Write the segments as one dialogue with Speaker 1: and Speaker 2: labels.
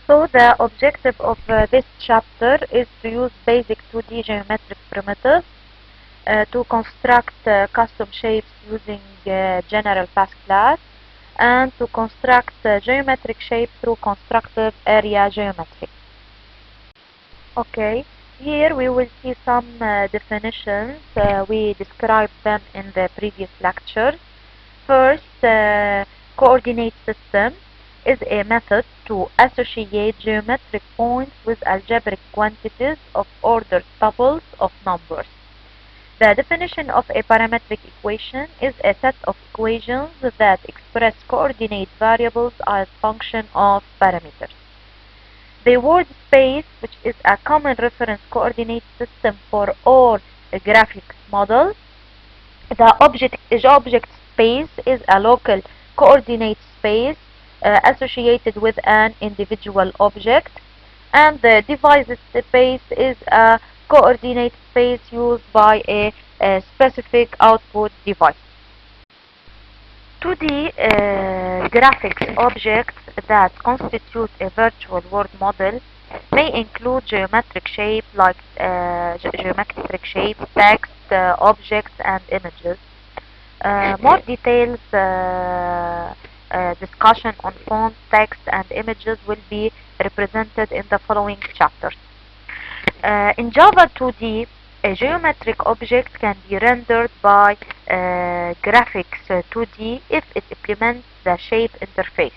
Speaker 1: So the objective of this chapter is to use basic 2D geometric primitives to construct custom shapes using general path class, and to construct geometric shapes through constructive area geometry. Okay, here we will see some definitions. We described them in the previous lecture. First, coordinate system is a method to associate geometric points with algebraic quantities of ordered tuples of numbers. The definition of a parametric equation is a set of equations that express coordinate variables as function of parameters. The word space, which is a common reference coordinate system for all graphics models. The object space is a local coordinate space associated with an individual object, and the device space is a coordinate space used by a specific output device. 2D graphics objects that constitute a virtual world model may include geometric shapes like text, objects, and images. More details discussion on font, text, and images will be represented in the following chapters. In Java 2D, a geometric object can be rendered by graphics 2D if it implements the shape interface.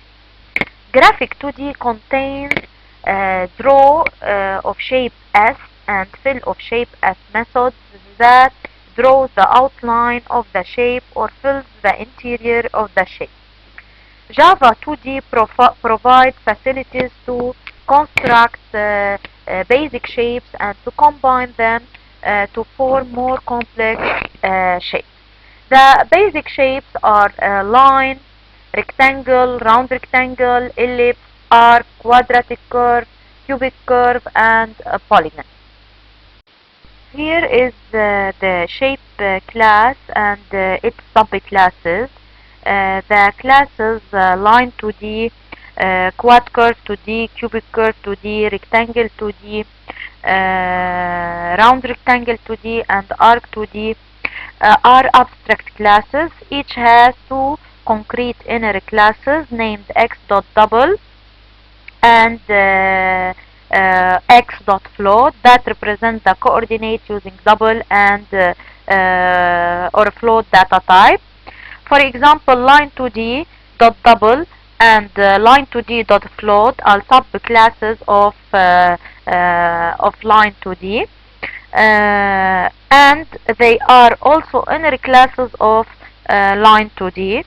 Speaker 1: Graphic 2D contains draw of shape S and fill of shape S methods that draws the outline of the shape or fills the interior of the shape. Java 2D provides facilities to construct basic shapes and to combine them to form more complex shapes. The basic shapes are line, rectangle, round rectangle, ellipse, arc, quadratic curve, cubic curve, and polygon. Here is the shape class and its subclasses. The classes line 2D, quad curve 2D, cubic curve 2D, rectangle 2D, round rectangle 2D, and arc 2D are abstract classes. Each has two concrete inner classes named x.double and x.float that represent the coordinates using double and or float data type. For example, line 2D dot double and line 2D dot float are subclasses of line 2D, and they are also inner classes of line 2D.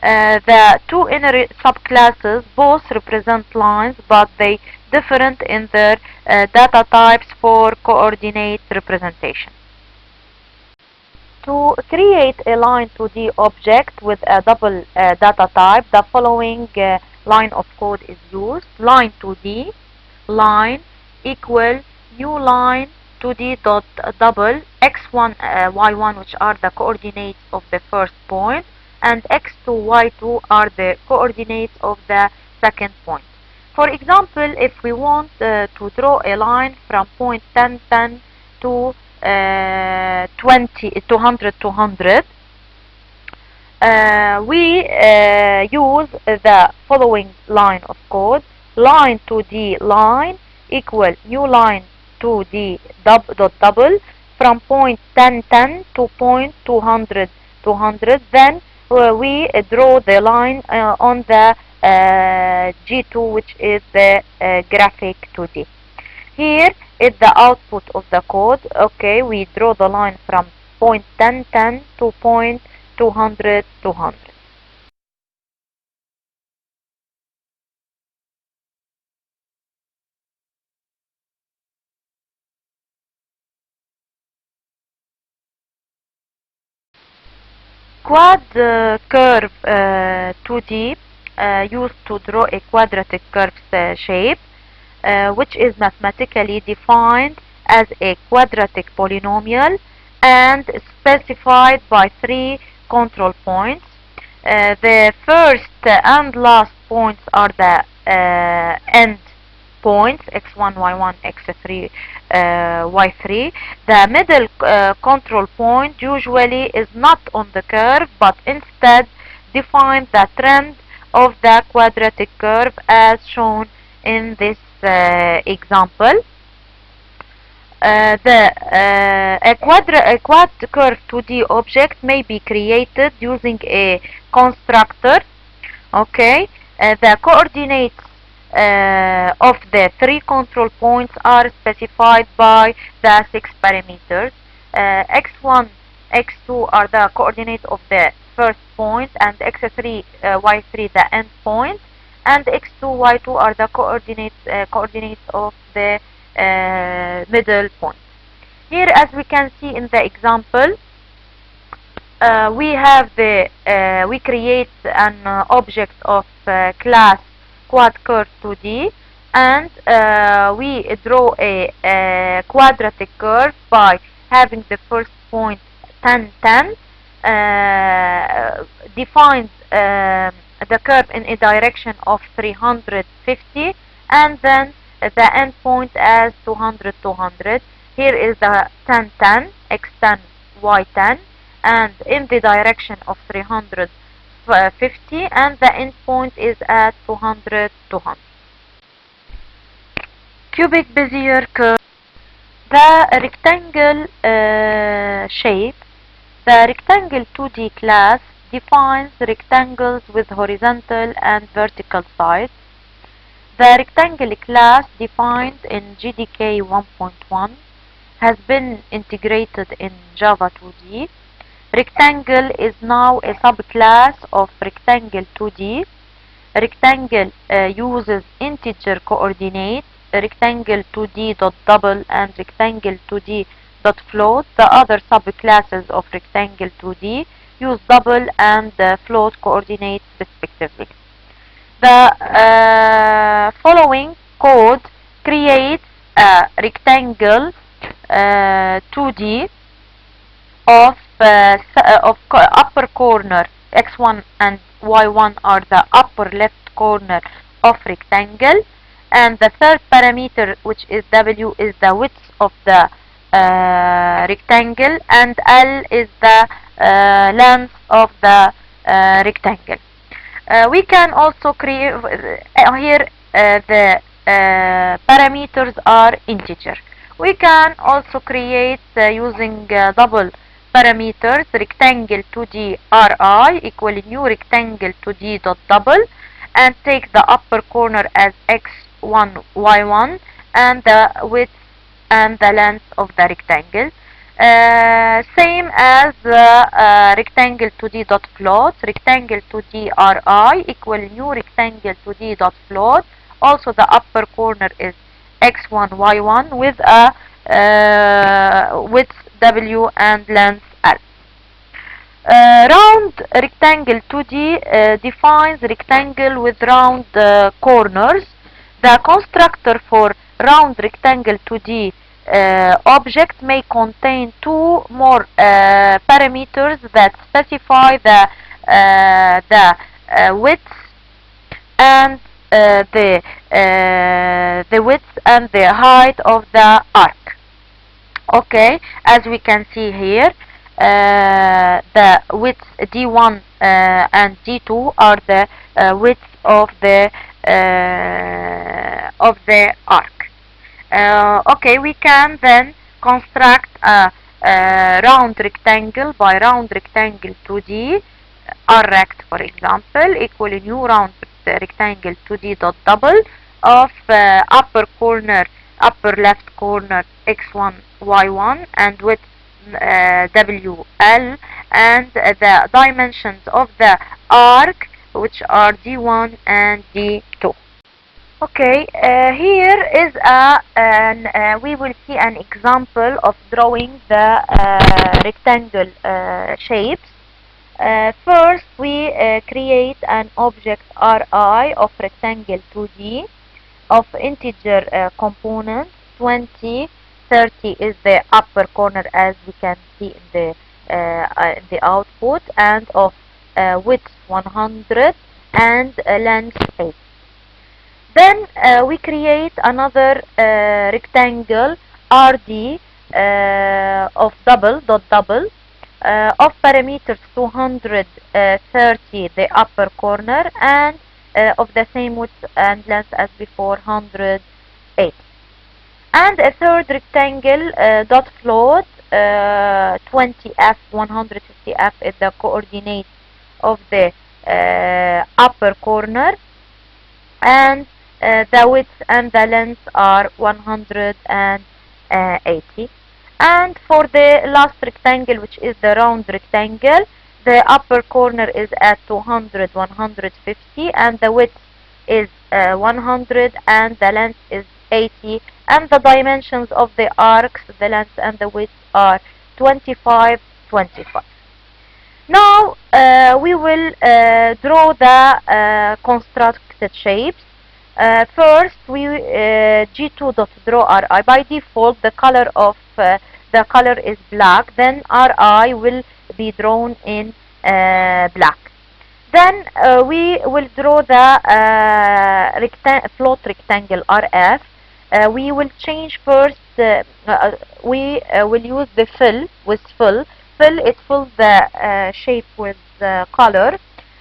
Speaker 1: The two inner subclasses both represent lines, but they different in their data types for coordinate representation. To create a line 2D object with a double data type, the following line of code is used. Line 2D, line equal new line 2D dot double x1 y1, which are the coordinates of the first point, and x2 y2 are the coordinates of the second point. For example, if we want to draw a line from point 10 10 to 200 200, we use the following line of code. Line 2D line equal new line 2D dot double from point 10 10 to point 200 200. Then we draw the line on the G2, which is the graphic 2D. Here is the output of the code. Okay, we draw the line from point 10 10 to point 200 200. Quad curve 2D used to draw a quadratic curve shape, which is mathematically defined as a quadratic polynomial and specified by three control points. The first and last points are the end points x1, y1, x3, y3. The middle control point usually is not on the curve, but instead defines the trend of the quadratic curve as shown in this example. A quad curve 2D object may be created using a constructor. Okay, the coordinates of the three control points are specified by the 6 parameters. X1, X2 are the coordinates of the first point, and X3, Y3 the end point, and X2, Y2 are the coordinates of the middle point. Here, as we can see in the example, we have we create an object of class quad curve 2D, and we draw a quadratic curve by having the first point 10, 10, defines the curve in a direction of 350, and then the end point as 200, 200. Here is the 10, 10, x10, y10, and in the direction of 350, and the end point is at 200, 200. Cubic Bezier curve. The rectangle shape. The rectangle 2D class defines rectangles with horizontal and vertical sides. The rectangle class defined in GDK 1.1 has been integrated in Java 2D. Rectangle is now a subclass of rectangle 2D. Rectangle uses integer coordinates, rectangle 2D dot double and rectangle 2D dot float. The other subclasses of rectangle 2D use double and float coordinates respectively. The following code creates a rectangle 2D of upper corner x1 and y1 are the upper left corner of rectangle, and the third parameter, which is w, is the width of the rectangle, and l is the length of the rectangle. We can also create here the parameters are integer. We can also create using double parameters rectangle 2D ri equal new rectangle 2D dot double, and take the upper corner as x1, y1, and the width and the length of the rectangle. Same as rectangle 2D dot float, rectangle 2D ri equal new rectangle 2D dot float. Also the upper corner is x1, y1 with a width w and length l. Round rectangle 2D defines rectangle with round corners. The constructor for round rectangle 2D object may contain two more parameters that specify the width and the width and the height of the arc. Okay, as we can see here, the width d1 and d2 are the width of the arc. Okay, we can then construct a round rectangle by round rectangle 2D, rrect for example, equal new round rectangle 2D dot double of upper left corner x1, y1, and width wl, and the dimensions of the arc, which are d1 and d2. Okay, here is we will see an example of drawing the rectangle shapes. First, we create an object Ri of rectangle 2D of integer components. 20, 30 is the upper corner, as we can see in the output, and of width 100 and length 8. Then we create another rectangle RD of double of parameters 230 the upper corner and of the same width and length as before 108. And a third rectangle dot float 20f 150f is the coordinate of the upper corner, and the width and the length are 180. And for the last rectangle, which is the round rectangle, the upper corner is at 200 150 and the width is 100 and the length is 80, and the dimensions of the arcs, the length and the width are 25 25. Now we will draw the constructed shapes. First we G2.draw RI. By default the color of the color is black, then RI will be drawn in black. Then we will draw the float rectangle RF. We will change first, we will use the fill with fill. Fill, it fills the shape with color,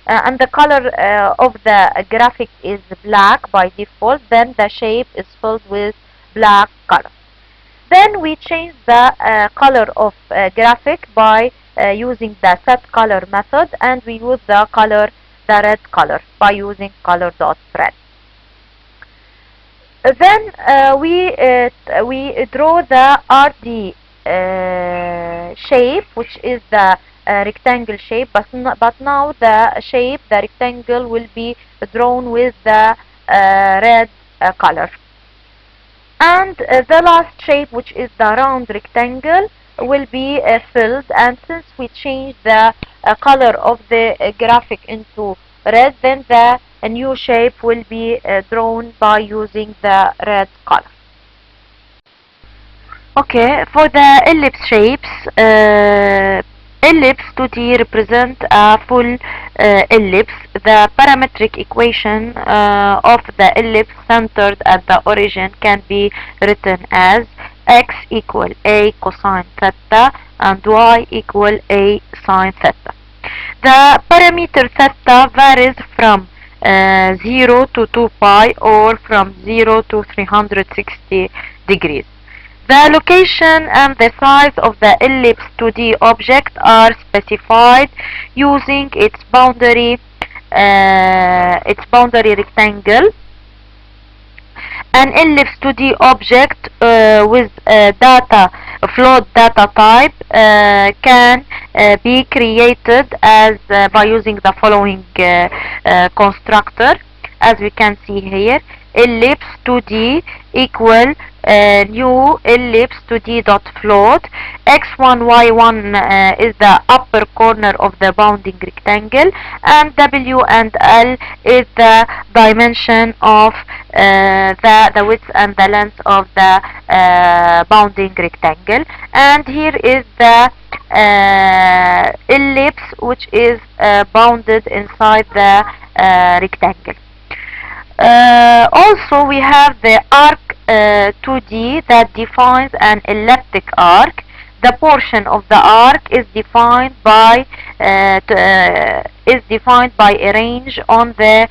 Speaker 1: and the color of the graphic is black by default. Then the shape is filled with black color. Then we change the color of graphic by using the set color method, and we use the red color by using color.red. Then we draw the RD shape, which is the rectangle shape, but now the rectangle will be drawn with the red color. And the last shape, which is the round rectangle, will be filled, and since we change the color of the graphic into red, then the new shape will be drawn by using the red color. Okay, for the ellipse shapes, ellipse 2D represent a full ellipse. The parametric equation of the ellipse centered at the origin can be written as x equal a cosine theta and y equal a sine theta. The parameter theta varies from 0 to 2 pi or from 0 to 360 degrees. The location and the size of the ellipse 2D object are specified using its boundary rectangle. An ellipse 2D object with float data type can be created as by using the following constructor, as we can see here. Ellipse 2D equal new ellipse 2D dot float. X1 Y1 is the upper corner of the bounding rectangle, and W and L is the dimension of the width and the length of the bounding rectangle. And here is the ellipse which is bounded inside the rectangle. Also we have the arc 2D that defines an elliptic arc. The portion of the arc is defined by a range on the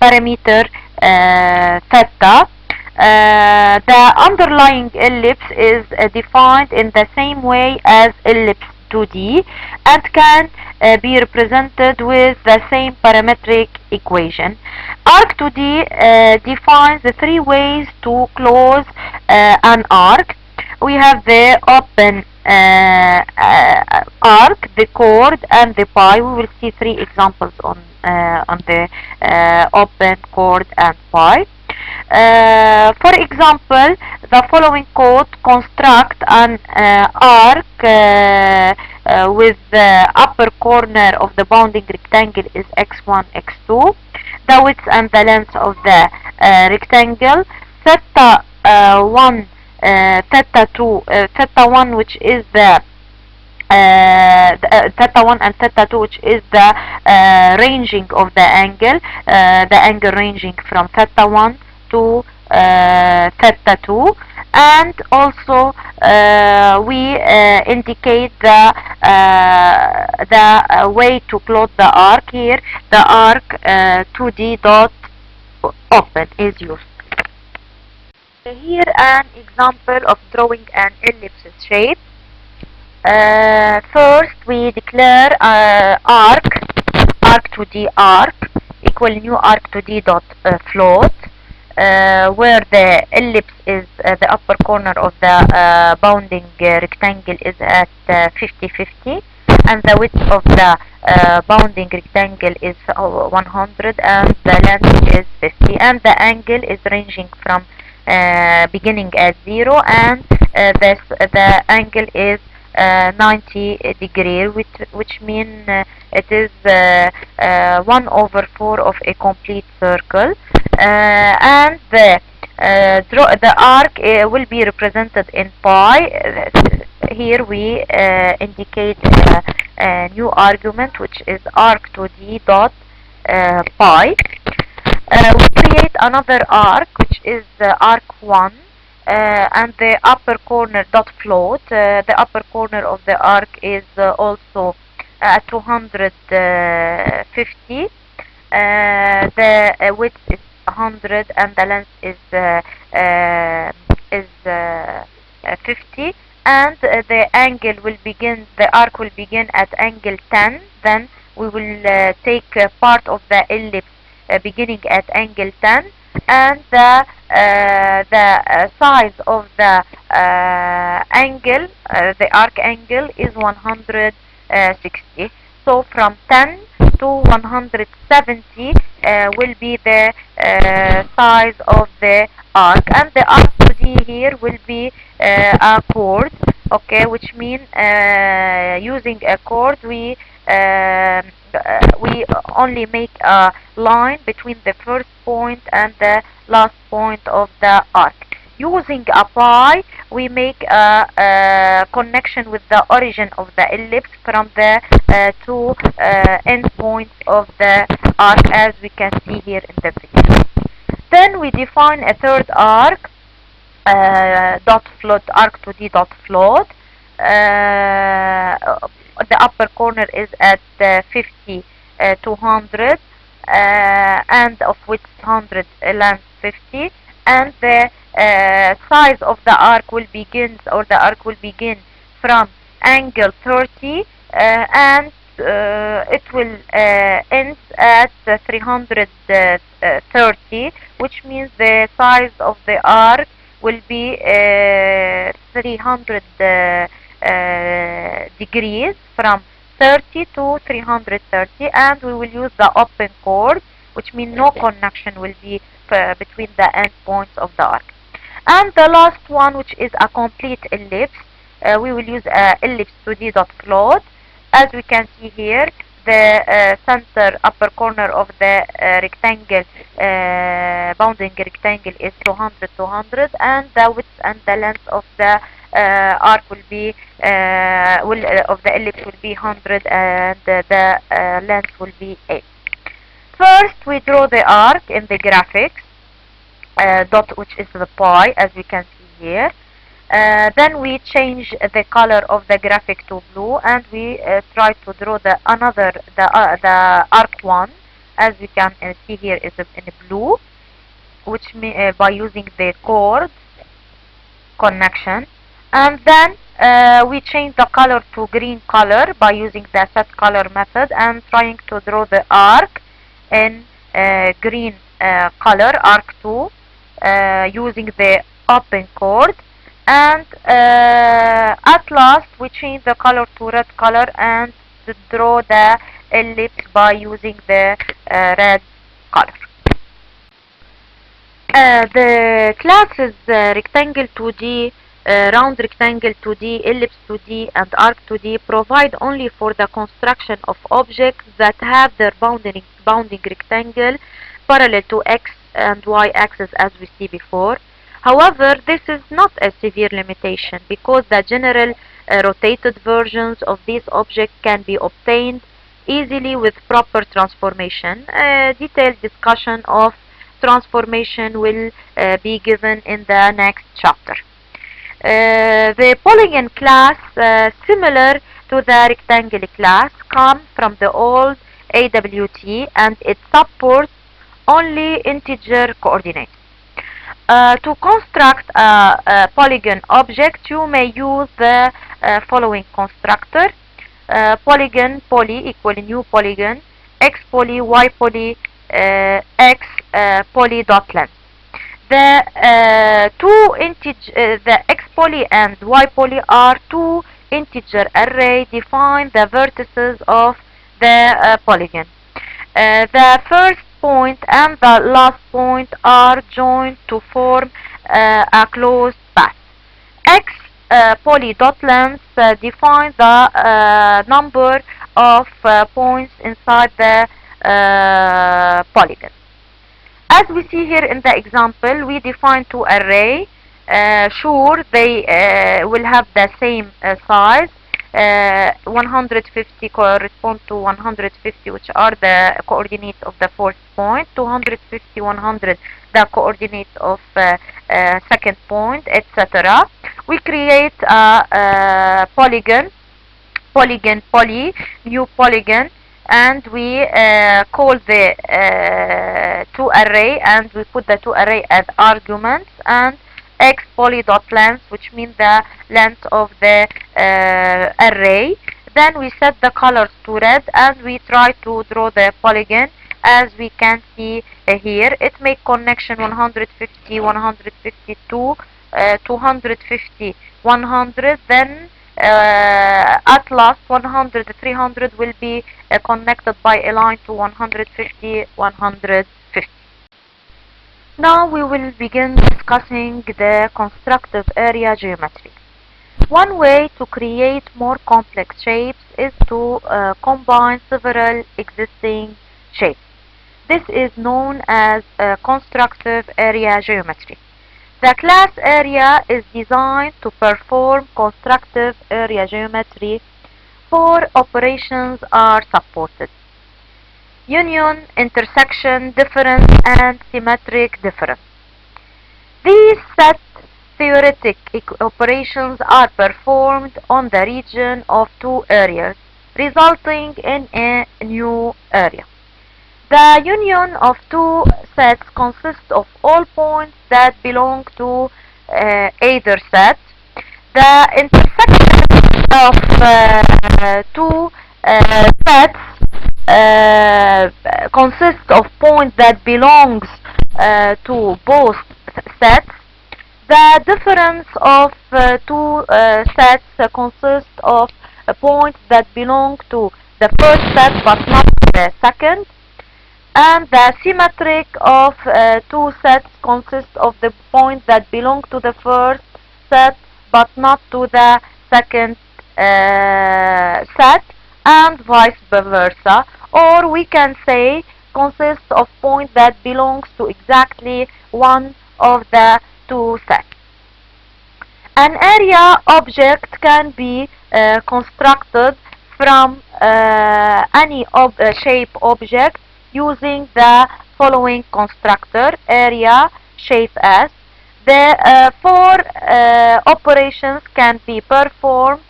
Speaker 1: parameter theta. The underlying ellipse is defined in the same way as ellipse 2D and can be represented with the same parametric equation. Arc 2D defines the three ways to close an arc. We have the open arc, the chord, and the pi. We will see three examples on the open, chord, and pi. For example, the following code construct an arc with the upper corner of the bounding rectangle is x1, x2. The width and the length of the rectangle, theta 1, theta 2, theta 1, which is the theta 1 and theta 2, which is the ranging of the angle ranging from theta 1 to theta 2, and also we indicate the way to plot the arc. Here the arc 2D dot open is used. Here an example of drawing an ellipse shape. First we declare arc 2D arc equal new arc 2D dot float, where the ellipse is the upper corner of the bounding rectangle is at 50-50, and the width of the bounding rectangle is 100, and the length is 50, and the angle is ranging from beginning at 0, and the angle is 90 degree, which means it is 1/4 of a complete circle, and the arc will be represented in pi. Here we indicate a new argument, which is arc 2D dot pi. We create another arc, which is arc 1, and the upper corner dot float. The upper corner of the arc is also 250. The width is 100, and the length is 50, and the angle will begin. The arc will begin at angle 10. Then we will take part of the ellipse beginning at angle 10, and the size of the angle, the arc angle, is 160. So from 10 to 170 will be the size of the arc, and the arc 2D here will be a chord, okay, which means using a chord we only make a line between the first point and the last point of the arc. Using a pi, we make a connection with the origin of the ellipse from the two end points of the arc, as we can see here in the picture. Then we define a third arc, dot float, arc 2D dot float. The upper corner is at 50 to 100, and of which 100 length 50, and the size of the arc will begin, or the arc will begin from angle 30, and it will end at 330, which means the size of the arc will be 300 degrees, from 30 to 330, and we will use the open chord, which means no connection will be between the end points of the arc. And the last one, which is a complete ellipse, we will use ellipse 2D dot float. As we can see here, the center upper corner of the rectangle, bounding rectangle, is 200, and the width and the length of the arc will be of the ellipse will be 100, and the length will be 8. First, we draw the arc in the graphics, dot, which is the pi, as we can see here. Then we change the color of the graphic to blue, and we try to draw the arc 1, as we can see here, is in blue, which by using the chord connection. And then we change the color to green color by using the set color method, and trying to draw the arc in green color, arc 2, using the open chord. And at last we change the color to red color and draw the ellipse by using the red color. The classes rectangle 2D, round rectangle 2D, ellipse 2D, and arc 2D provide only for the construction of objects that have their bounding rectangle parallel to x and y axis, as we see before. However, this is not a severe limitation, because the general rotated versions of these objects can be obtained easily with proper transformation. A detailed discussion of transformation will be given in the next chapter. The polygon class, similar to the rectangle class, comes from the old AWT and it supports only integer coordinates. To construct a polygon object, you may use the following constructor. Polygon poly equal new polygon, x poly, y poly, x poly dot length. The the x poly and y poly are two integer array. Define the vertices of the polygon. The first point and the last point are joined to form a closed path. X poly dot length defines the number of points inside the polygon. As we see here in the example, we define two arrays. Sure, they will have the same size. 150 correspond to 150, which are the coordinates of the first point. 250, 100, the coordinates of second point, etc. We create a polygon, poly, new polygon, and we call the two array, and we put the two array as arguments, and x poly dot length, which means the length of the array. Then we set the colors to red, and we try to draw the polygon. As we can see here, it make connection 150, 152, 250, 100, then at last 100, 300 will be connected by a line to 150, 150. Now we will begin discussing the constructive area geometry. One way to create more complex shapes is to combine several existing shapes. This is known as constructive area geometry. The class area is designed to perform constructive area geometry. Four operations are supported: union, intersection, difference, and symmetric difference. These set theoretic operations are performed on the region of two areas, resulting in a new area. The union of two sets consists of all points that belong to either set. The intersection of two sets consists of points that belongs to both sets. The difference of two sets consists of points that belong to the first set but not the second. And the symmetric of two sets consists of the points that belong to the first set but not to the second set, and vice versa. Or we can say consists of points that belongs to exactly one of the two sets. An area object can be constructed from any shape object using the following constructor: area, shape S. The four operations can be performed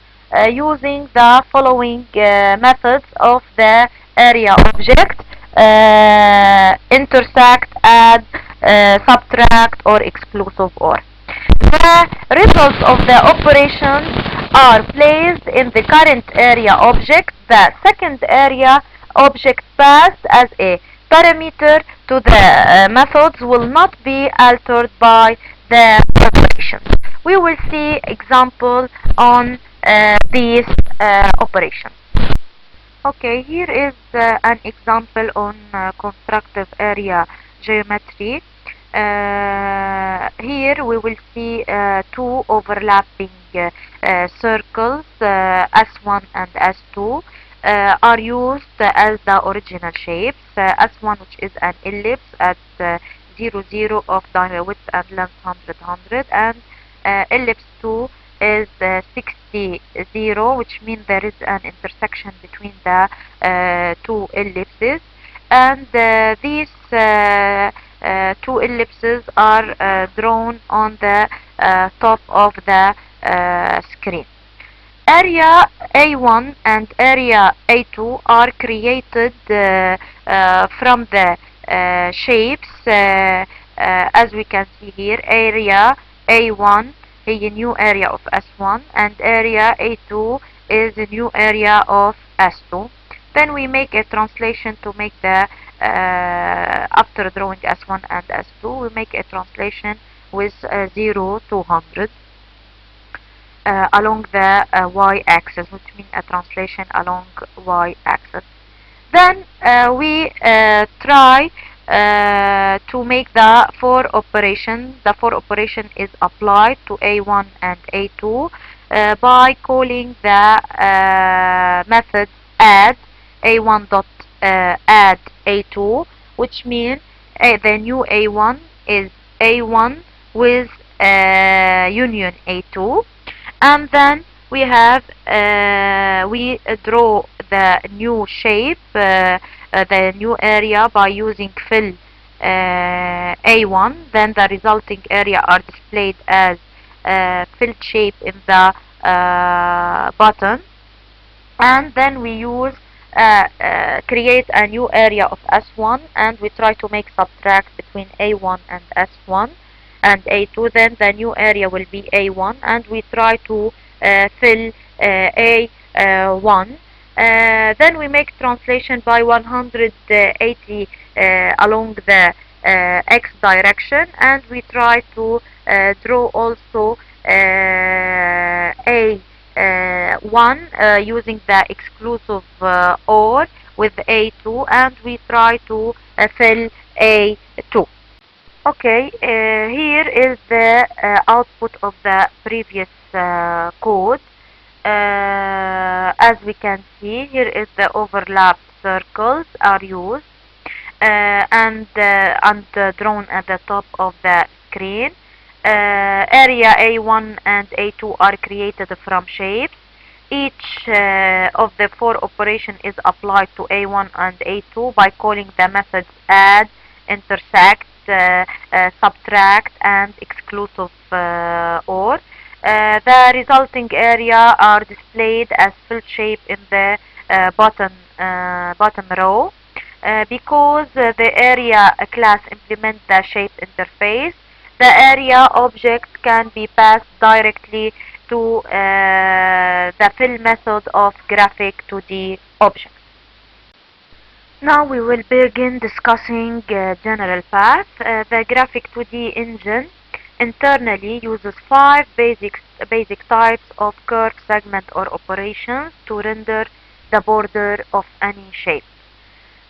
Speaker 1: using the following methods of the area object: intersect, add, subtract, or exclusive OR. The results of the operations are placed in the current area object. The second area object passed as a parameter to the methods will not be altered by the operations. We will see example on these operations. Okay, here is an example on constructive area geometry. Here we will see two overlapping circles, S1 and S2, are used as the original shapes. S1, which is an ellipse at 0, 0 of the width and length 100, 100, and ellipse 2 is 60, 0, which means there is an intersection between the two ellipses. And these two ellipses are drawn on the top of the screen. Area A1 and area A2 are created from the shapes as we can see here. Area A1 هي new area of S1 and area A2 is a new area of S2. Then we make a translation to make the after drawing S1 and S2 we make a translation with 0 to 100 along the y-axis, which means a translation along y-axis. Then we try to make the for operation. The for operation is applied to A1 and A2 by calling the method add A1 dot add A2, which means the new A1 is A1 with union A2, and then we have we draw the new shape, the new area by using fill A1. Then the resulting area are displayed as filled shape in the button, and then we use create a new area of S1 and we try to make subtract between A1 and S1 and A2. Then the new area will be A1 and we try to fill A1. Then we make translation by 180 along the X direction, and we try to draw also A1 using the exclusive OR with A2, and we try to fill A2. Okay, here is the output of the previous code. As we can see, here is the overlapped circles are used and drawn at the top of the screen. Area A1 and A2 are created from shapes. Each of the four operation is applied to A1 and A2 by calling the methods add, intersect, subtract, and exclusive OR. The resulting area are displayed as filled shape in the bottom row. Because the area class implements the shape interface, the area object can be passed directly to the fill method of graphic 2D object. Now we will begin discussing general path. The graphic 2D engine internally uses 5 basic types of curve, segment, or operations to render the border of any shape.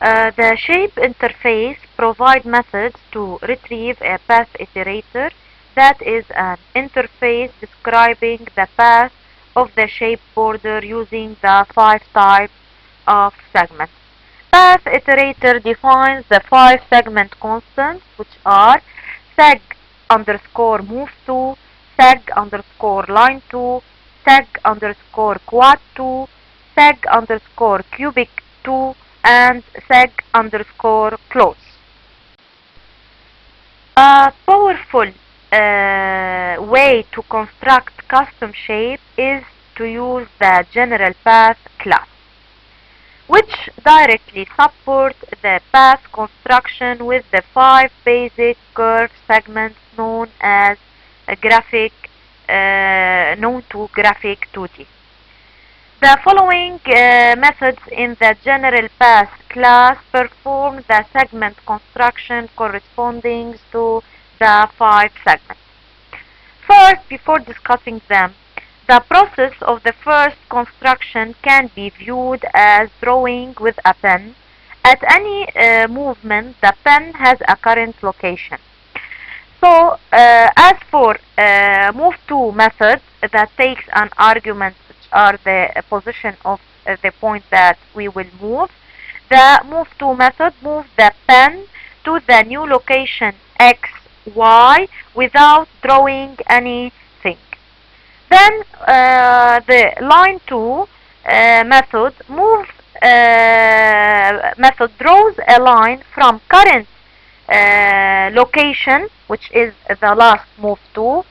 Speaker 1: The shape interface provides methods to retrieve a path iterator, that is an interface describing the path of the shape border using the 5 types of segments. Path iterator defines the 5 segment constants, which are seg underscore move to, seg underscore line to, seg underscore quad to, seg underscore cubic to, and seg underscore close. A powerful way to construct custom shape is to use the general path class, which directly supports the path construction with the 5 basic curve segments known as graphic known to graphic 2D. The following methods in the general path class perform the segment construction corresponding to the 5 segments. First, before discussing them, the process of the first construction can be viewed as drawing with a pen. At any movement, the pen has a current location. So, as for move to method that takes an argument, which are the position of the point that we will move, the move to method moves the pen to the new location x, y without drawing anything. Then the line to method draws a line from current location, which is the last move to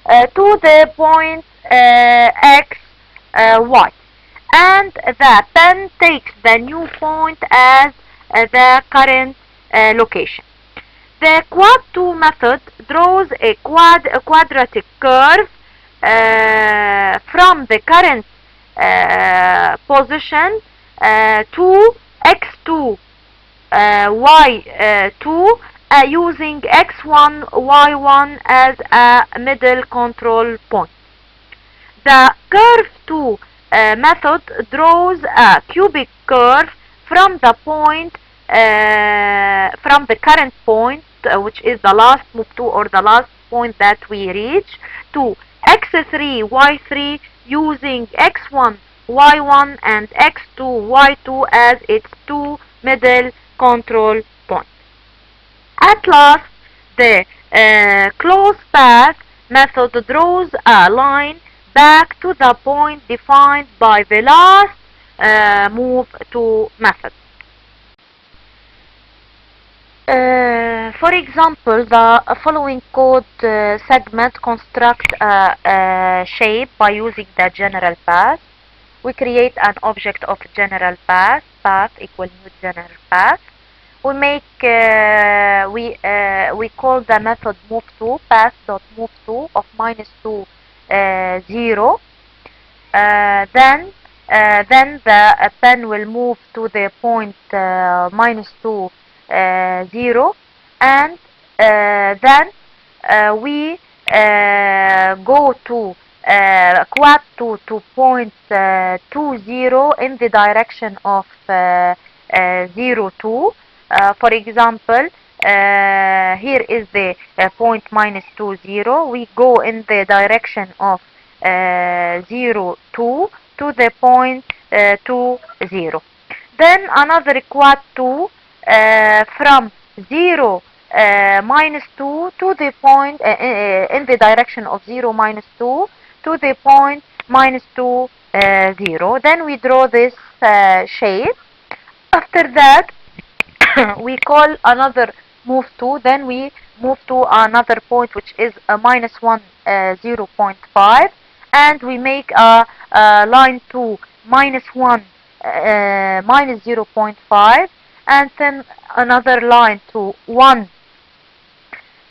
Speaker 1: the point x, y, and the pen takes the new point as the current location. The quad 2 method draws a quadratic curve from the current position to x2 y2 using x1 y1 as a middle control point. The curve 2 method draws a cubic curve from the point from the current point, which is the last move to or the last point that we reach, to x3 y3 using x1 y1 and x2 y2 as its two middle control points. At last, the closed path method draws a line back to the point defined by the last move to method. For example, the following code segment construct a shape by using the general path. We create an object of general path equal new general path. We make we call the method move to path dot move to of -2 0. Then the pen will move to the point -2 0, and then we go to quad 2 to point 2 0 in the direction of 0 2. For example, here is the point -2 0. We go in the direction of 0 2 to the point 2 0. Then another quad 2 from 0 -2 to the point in the direction of 0 -2 to the point -2 0. Then we draw this shape. After that we call another move to, then we move to another point which is a -1 0.5, and we make a line to -1 -0.5, and then another line to 1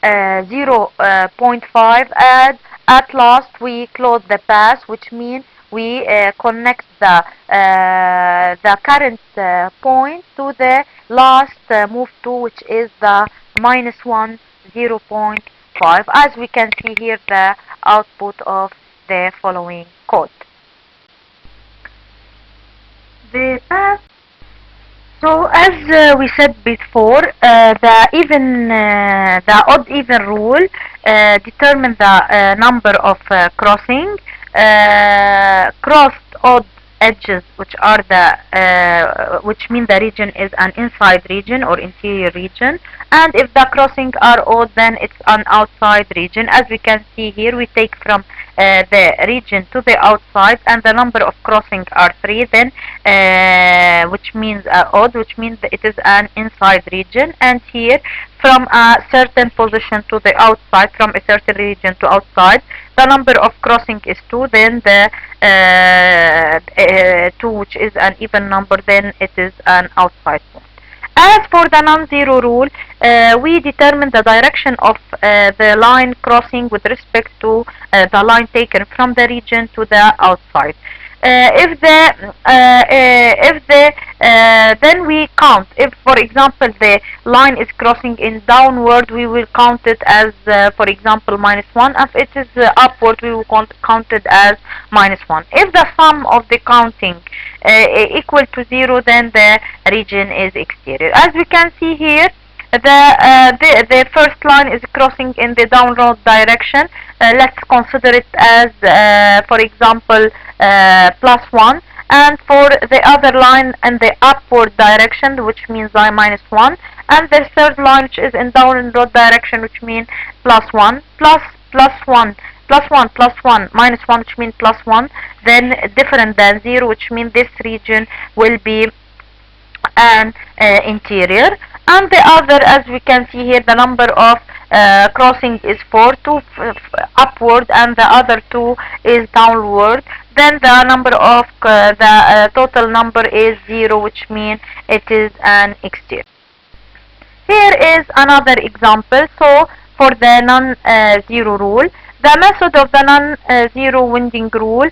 Speaker 1: 0.5, and at last we close the path, which means we connect the current point to the last move to, which is the -1 0.5, as we can see here the output of the following code. The path. So as we said before, the odd even rule determines the number of crossing. Crossed odd edges, which are which mean the region is an inside region or interior region, and if the crossing are odd, then it's an outside region. As we can see here, we take from the region to the outside, and the number of crossing are 3, then which means odd, which means that it is an inside region. And here, from a certain position to the outside, from a certain region to outside, the number of crossing is 2, then the 2, which is an even number, then it is an outside point. As for the non-zero rule, we determine the direction of the line crossing with respect to the line taken from the region to the outside. Then we count. If, for example, the line is crossing in downward, we will count it as, for example, -1. If it is upward, we will count it as -1. If the sum of the counting equal to 0, then the region is exterior. As we can see here, the first line is crossing in the downward direction. Let's consider it as, for example, +1, and for the other line in the upward direction, which means -1, and the third line, which is in downward direction, which means +1, +1, +1, +1, -1, which means +1, then different than 0, which means this region will be an interior. and the other, as we can see here, the number of crossing is 4, 2 upward and the other 2 is downward. Then the number of the total number is 0, which means it is an exterior. Here is another example. So for the non-zero rule, the method of the non-zero winding rule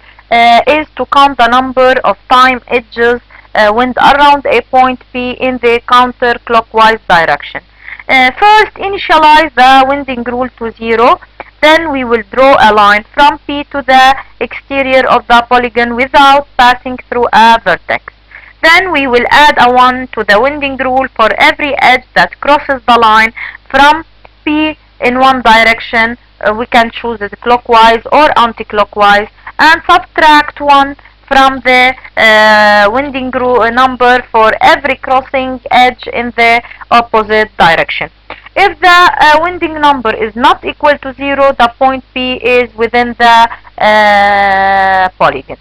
Speaker 1: is to count the number of time edges wind around a point P in the counterclockwise direction. First, initialize the winding rule to 0. Then we will draw a line from P to the exterior of the polygon without passing through a vertex. Then we will add a 1 to the winding rule for every edge that crosses the line from P in one direction. We can choose it clockwise or anti-clockwise, and subtract 1 from the winding rule number for every crossing edge in the opposite direction. If the winding number is not equal to 0, the point P is within the polygon,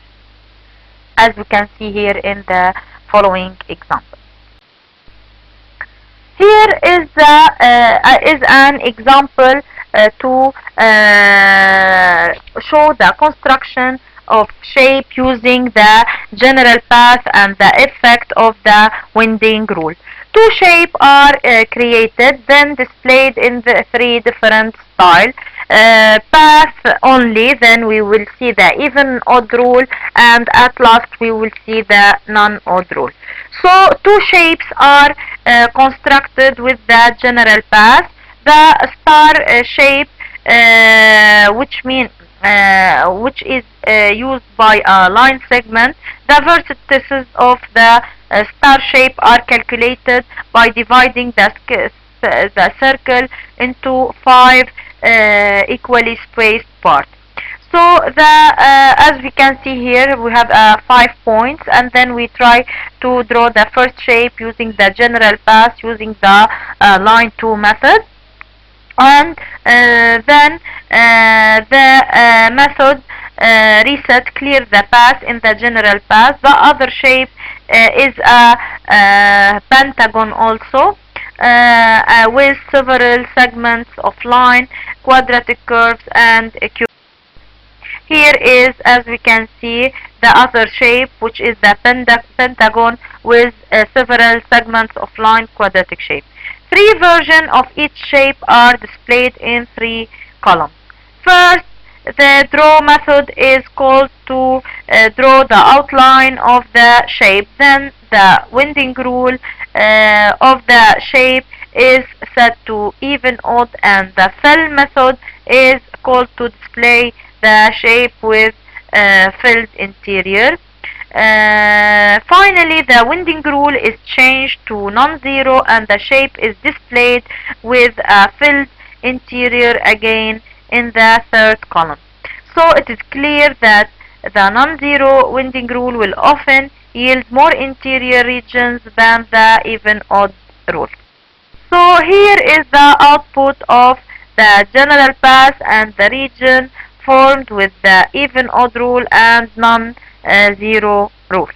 Speaker 1: as we can see here in the following example. Here is an example to show the construction of shape using the general path and the effect of the winding rule. Two shapes are created, then displayed in the 3 different styles. Path only, then we will see the even odd rule, and at last we will see the non-odd rule. So two shapes are constructed with the general path. The star shape, which is used by a line segment. The vertices of the star shape are calculated by dividing the circle into 5 equally spaced parts. So as we can see here, we have 5 points, and then we try to draw the first shape using the general path using the line 2 method. And then the method reset clears the path in the general path. The other shape is a pentagon also, with several segments of line, quadratic curves, and cube. Here is, as we can see, the other shape, which is the pentagon with several segments of line, quadratic shape. 3 versions of each shape are displayed in 3 columns. First, the draw method is called to draw the outline of the shape. Then the winding rule of the shape is set to even odd, and the fill method is called to display the shape with filled interior. Finally, the winding rule is changed to non-zero, and the shape is displayed with a filled interior again in the 3rd column. So it is clear that the non-zero winding rule will often yield more interior regions than the even odd rule. So here is the output of the general path and the region formed with the even odd rule and non-zero rule.